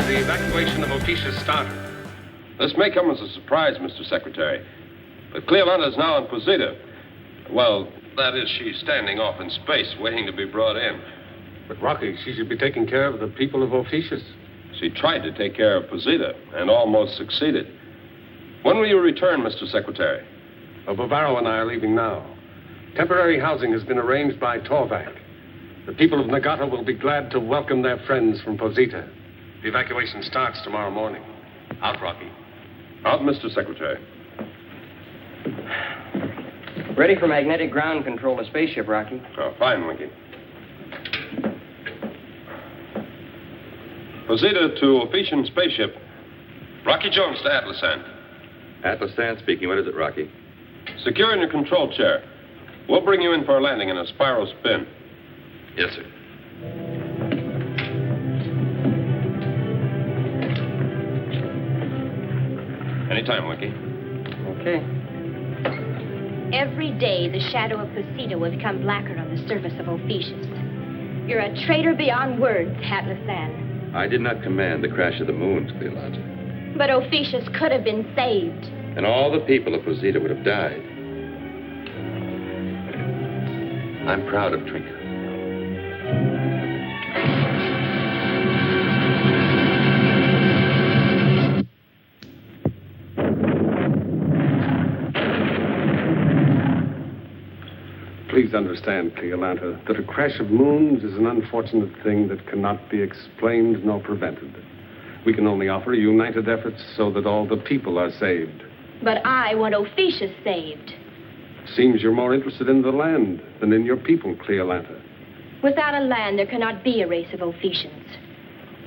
the evacuation of Officius started. This may come as a surprise, Mr. Secretary, but Cleolanda is now in Posita. Well, that is, she's standing off in space, waiting to be brought in. But, Rocky, she should be taking care of the people of Officius. She tried to take care of Posita and almost succeeded. When will you return, Mr. Secretary? Bavaro and I are leaving now. Temporary housing has been arranged by Torvac. The people of Nagata will be glad to welcome their friends from Posita. The evacuation starts tomorrow morning. Out, Rocky. Out, Mr. Secretary. Ready for magnetic ground control to spaceship, Rocky. Oh, fine, Winky. Posita to Offician spaceship. Rocky Jones to Atlasan. Atlasan speaking. What is it, Rocky? Secure in your control chair. We'll bring you in for a landing in a spiral spin. Yes, sir. Anytime, Winky. Okay. Every day, the shadow of Posita will become blacker on the surface of Officius. You're a traitor beyond words, Atlasan. I did not command the crash of the moons, Cleolanda. But Officius could have been saved. And all the people of Posita would have died. I'm proud of Trinka. Please understand, Cleolanta, that a crash of moons is an unfortunate thing that cannot be explained nor prevented. We can only offer united efforts so that all the people are saved. But I want Officius saved. Seems you're more interested in the land than in your people, Cleolanta. Without a land, there cannot be a race of Ophicians.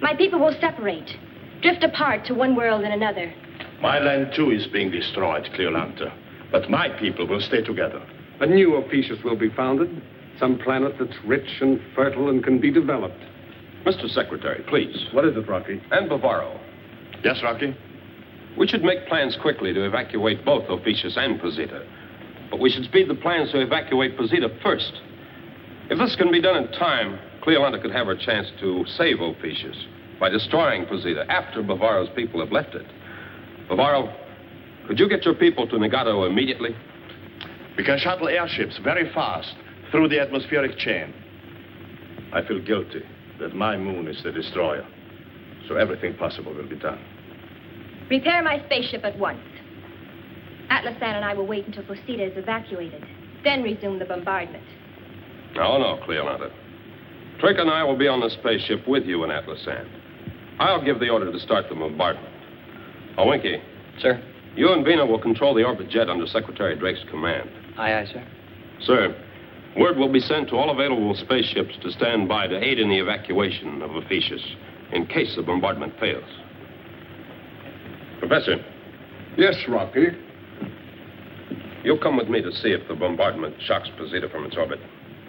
My people will separate, drift apart to one world and another. My land, too, is being destroyed, Cleolanta. But my people will stay together. A new Officius will be founded, some planet that's rich and fertile and can be developed. Mr. Secretary, please. What is it, Rocky? And Bavaro. Yes, Rocky? We should make plans quickly to evacuate both Officius and Posita. But we should speed the plans to evacuate Posita first. If this can be done in time, Cleolanda could have her chance to save Officius by destroying Posita after Bavaro's people have left it. Bavaro, could you get your people to Nagato immediately? We can shuttle airships very fast through the atmospheric chain. I feel guilty that my moon is the destroyer. So everything possible will be done. Prepare my spaceship at once. Atlasan and I will wait until Posita is evacuated, then resume the bombardment. Oh, no, Cleolanda. Trick and I will be on the spaceship with you and Atlasan. I'll give the order to start the bombardment. Oh, Winky. Sir? You and Vina will control the orbit jet under Secretary Drake's command. Aye, aye, sir. Sir, word will be sent to all available spaceships to stand by to aid in the evacuation of Officius in case the bombardment fails. Professor. Yes, Rocky. You'll come with me to see if the bombardment shocks Posita from its orbit.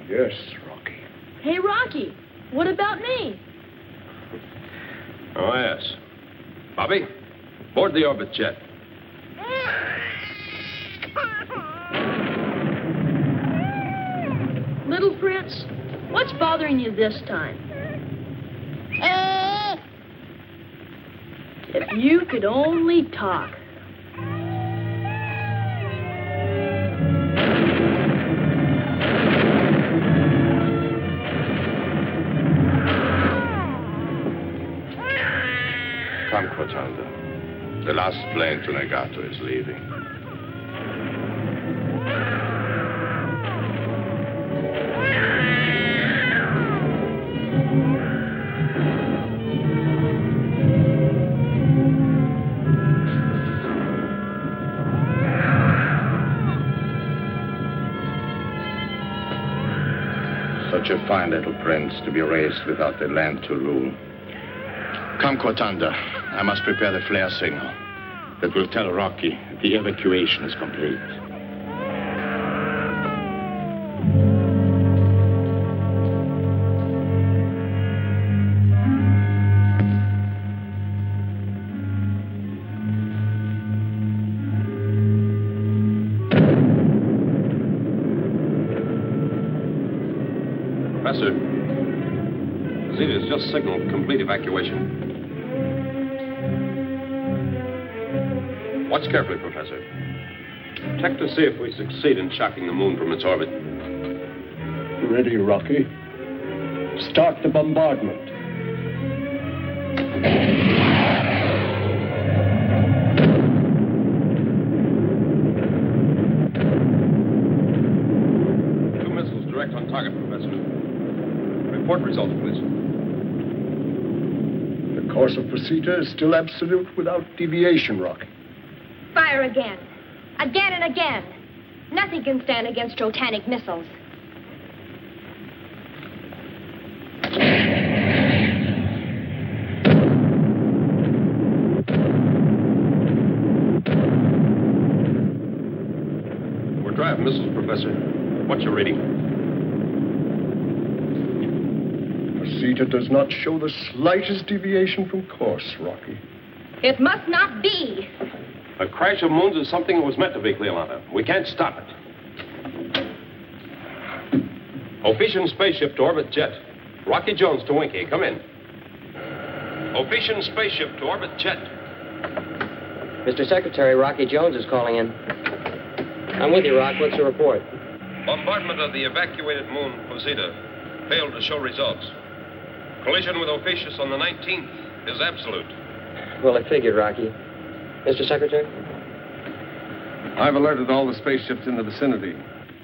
Yes, Rocky. Hey, Rocky, what about me? Oh, yes. Bobby, board the orbit jet. Little Prince, what's bothering you this time? If you could only talk. Come, Quatanda. The last plane to Nagato is leaving. Such a fine little prince to be raised without a land to rule. Come, Quatanda. I must prepare the flare signal that will tell Rocky the evacuation is complete. Professor, Zeta's just signaled complete evacuation. Watch carefully, Professor. Check to see if we succeed in shocking the moon from its orbit. Ready, Rocky. Start the bombardment. Two missiles direct on target, Professor. Report results, please. The course of procedure is still absolute without deviation, Rocky. Fire again. Again and again. Nothing can stand against Trotanic missiles. We're dry of missiles, Professor. What's your reading? Procedure does not show the slightest deviation from course, Rocky. It must not be. A crash of moons is something that was meant to be, Cleolanta. We can't stop it. Ophician spaceship to orbit jet. Rocky Jones to Winky. Come in. Ophician spaceship to orbit jet. Mr. Secretary, Rocky Jones is calling in. I'm with you, Rock. What's the report? Bombardment of the evacuated moon, Posita, failed to show results. Collision with Ophicius on the 19th is absolute. Well, I figured, Rocky. Mr. Secretary? I've alerted all the spaceships in the vicinity.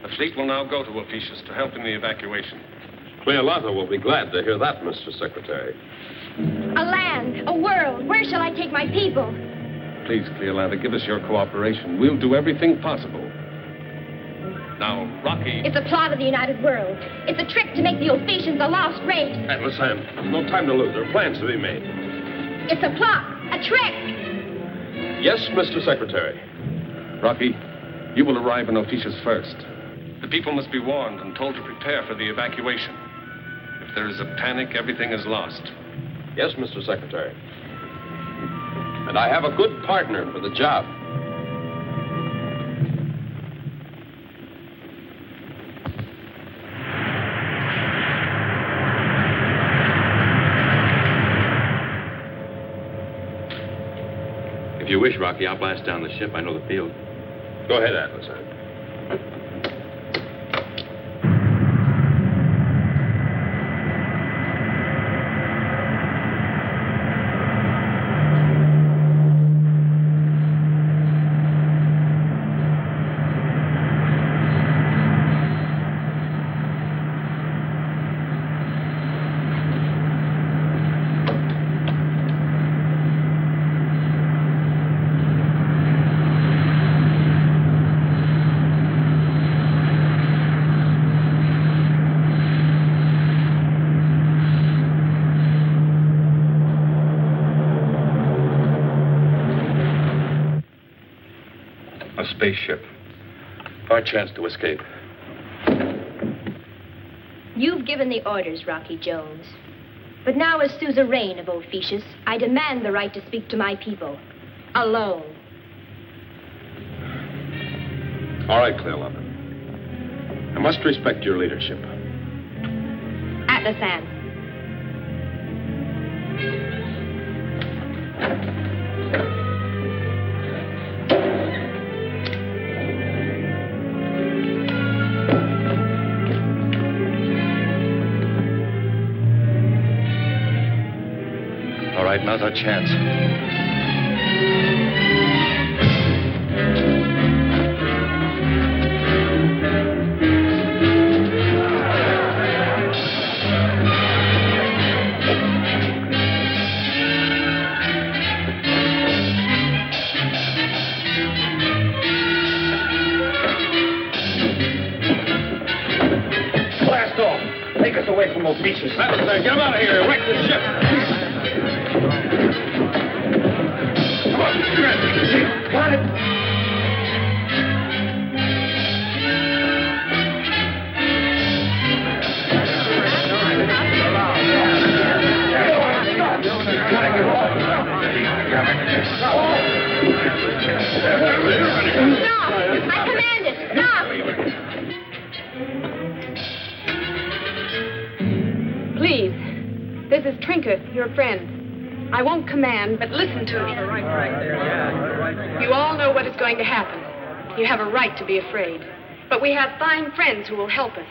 The fleet will now go to Ophicius to help in the evacuation. Cleolanta will be glad to hear that, Mr. Secretary. A land, a world. Where shall I take my people? Please, Cleolanta, give us your cooperation. We'll do everything possible. Now, Rocky... It's a plot of the United World. It's a trick to make the Ophicians a lost race. Atlas Sam, no time to lose. There are plans to be made. It's a plot, a trick. Yes, Mr. Secretary. Rocky, you will arrive in Ophicius first. The people must be warned and told to prepare for the evacuation. If there is a panic, everything is lost. Yes, Mr. Secretary. And I have a good partner for the job. If you wish, Rocky, I'll blast down the ship. I know the field. Go ahead, Atlas. Spaceship. Our chance to escape. You've given the orders, Rocky Jones. But now, as suzerain of Ophicius, I demand the right to speak to my people. Alone. All right, Cleolanta. I must respect your leadership. Atlasan. Now's our chance. Blast off! Take us away from Ophicius. Atlas, get him out of here. Wreck the ship. Come on, Got it. Stop! I command it! Stop! Please. This is Trinket, your friend. I won't command, but listen to me. You all know what is going to happen. You have a right to be afraid. But we have fine friends who will help us.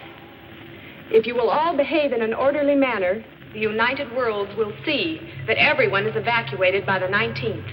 If you will all behave in an orderly manner, the United Worlds will see that everyone is evacuated by the 19th.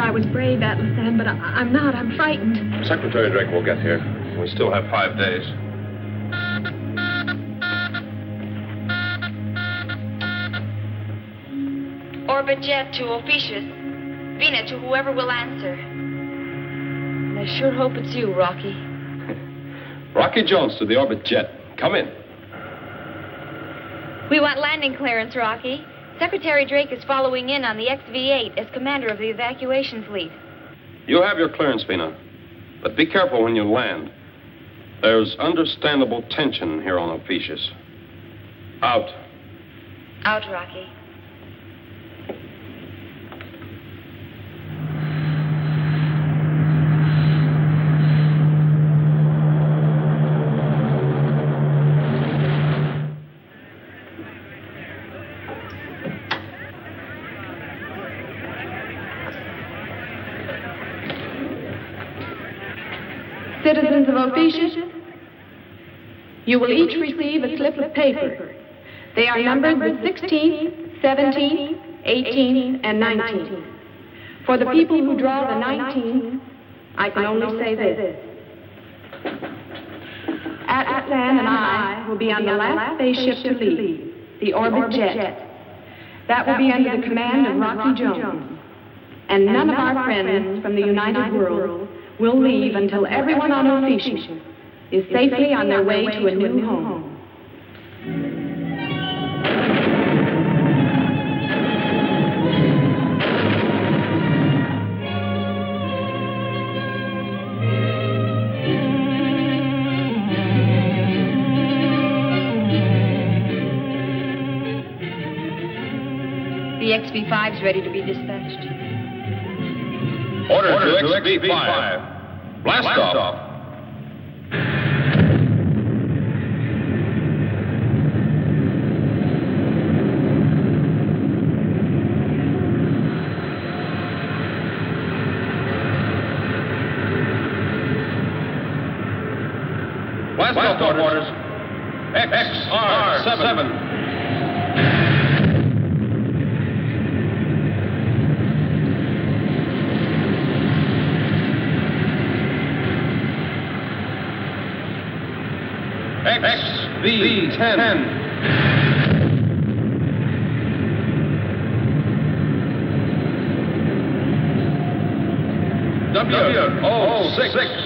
I was brave, Atlasan, but I'm not. I'm frightened. Secretary Drake will get here. We still have 5 days. Orbit jet to Ophiuchus. Vina to whoever will answer. And I sure hope it's you, Rocky. Rocky Jones to the orbit jet. Come in. We want landing clearance, Rocky. Secretary Drake is following in on the XV-8 as commander of the evacuation fleet. You have your clearance, Vina. But be careful when you land. There's understandable tension here on Ophiuchus. Out. Out, Rocky. Citizens of Ophiuchus, you will each receive a slip of paper. They are numbered with 16, 17, 18, and 19. For the people who draw the 19, I can only say this. Atlasan and I will be on the last spaceship to leave, the orbit jet. That will be under the command of Rocky Jones. And none of our friends from the United World will leave until everyone on Ophiuchus is safely on their way to a new home. The XV-5's ready to be dispatched. Order to XV-5. Blast off. Blast off orders. XR-7. XV-10. W-06.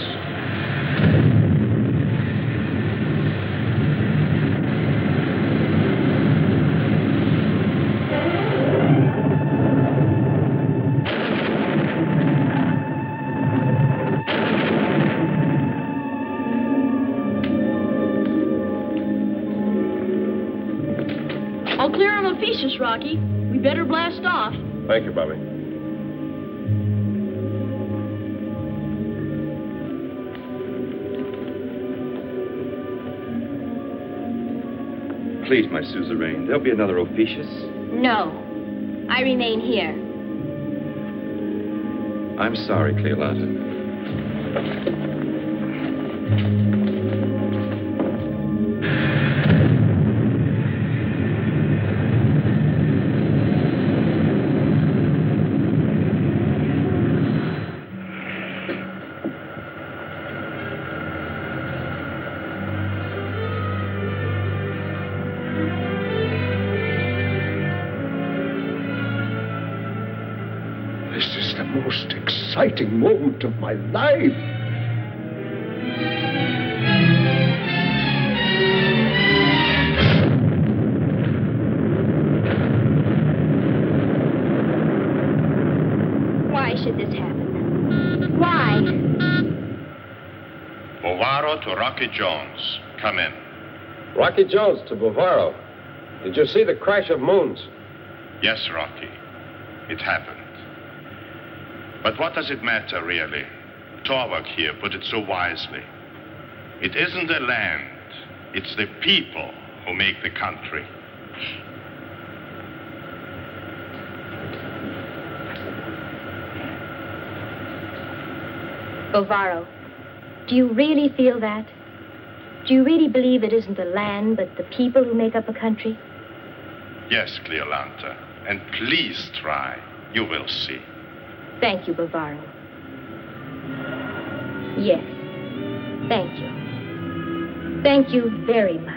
All clear on Ophiuchus, Rocky. We better blast off. Thank you, Bobby. Please, my suzerain, there'll be another Ophiuchus. No. I remain here. I'm sorry, Cleolata. This is the most exciting moment of my life. Bovaro to Rocky Jones. Come in. Rocky Jones to Bovaro. Did you see the crash of moons? Yes, Rocky. It happened. But what does it matter, really? Torvald here put it so wisely. It isn't the land, it's the people who make the country. Bovaro, do you really feel that? Do you really believe it isn't the land, but the people who make up a country? Yes, Cleolanta. And please try. You will see. Thank you, Bovaro. Yes. Thank you. Thank you very much.